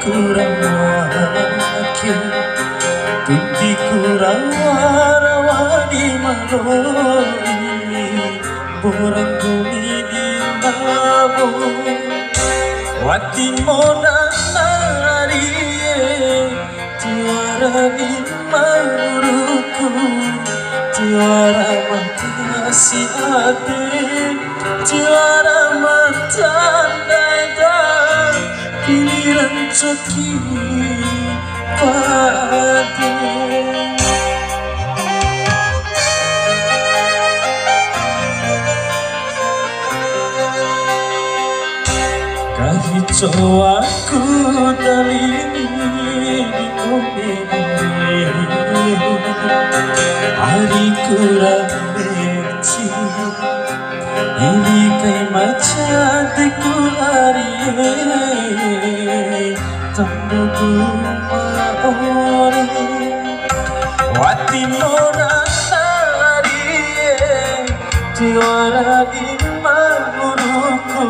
kurang wakil Tuti kurang warawani maloi Borang kumi di nabo Wati mona nariye Tiara di maruku Tiara makasih hati Tiara matanda Pilihan coki pade Kahijau aku dalini di bumi Hari kurang beci Ini kai macan teku hari Tanda kumahore Wati mona nari Tiara di maguruku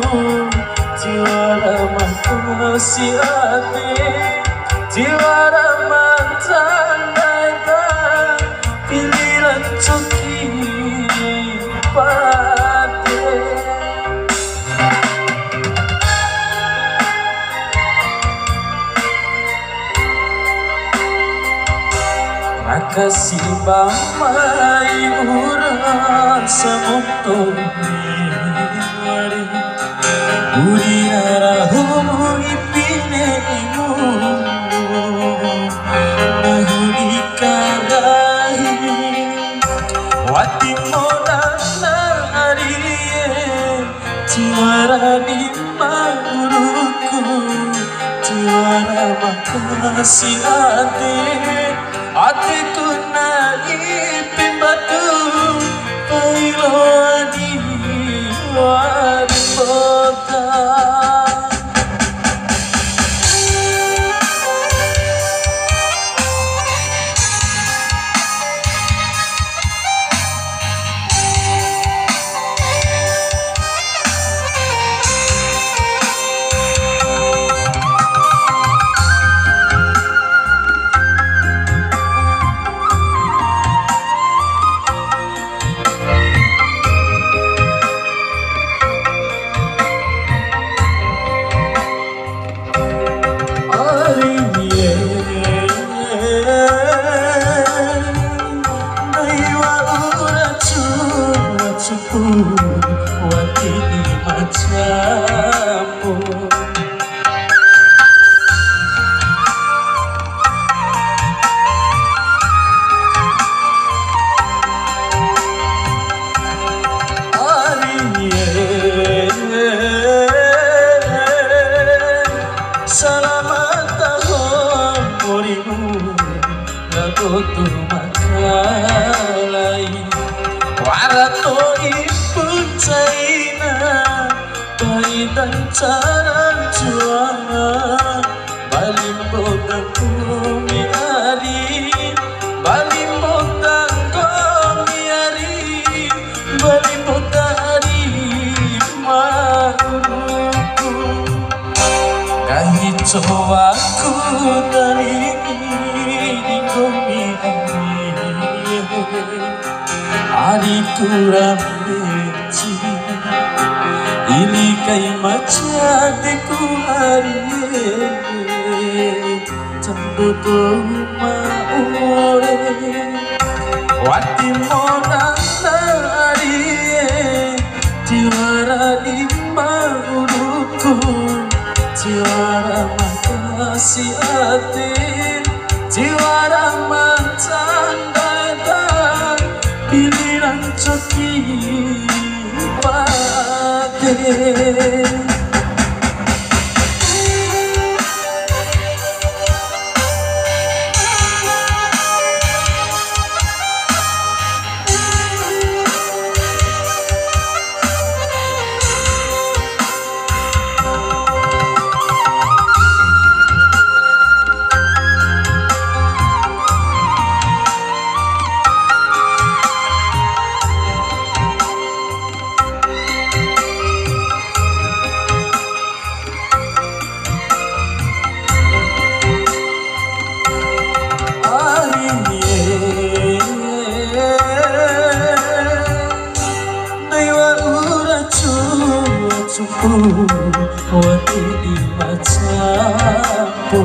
Tiara makasih hati Tiara matanda Pilihan coki pade Makasih bamai urang samutoni Uriara hubungi pinemu Nahuni karahi Wati mona nariye Tiara di maguruku Tiara makasih hati Hatiku naipin batu Pailo adi wadi kota Wati di macamu Selamat tahun murimu Lagu makalai Warato ibu China Paidan caran juangan Balimbo dan kumi ari Balimbo dan kumi ari Balimbo dari maruku Kahijau aku dari di kumi ari Hari kurang beci Ini kai macan teku hari Tanda kumahore Wati mona nari Tiara di maguruku Tiara makasih hati Tiara matanda Pilihan coki pade Wati di macapu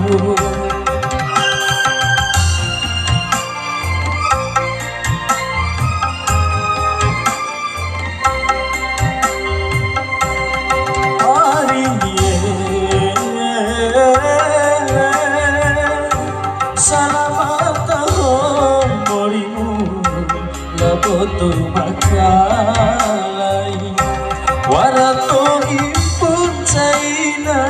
Laboto makalai warato impun caina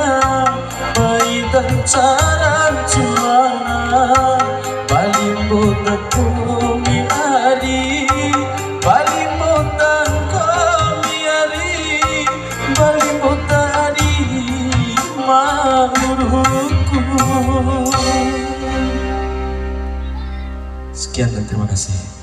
baitan caran juara balimbotan kumi ari balimbotan kumi ari balimbotan ari mahuruku. Sekian dan terima kasih.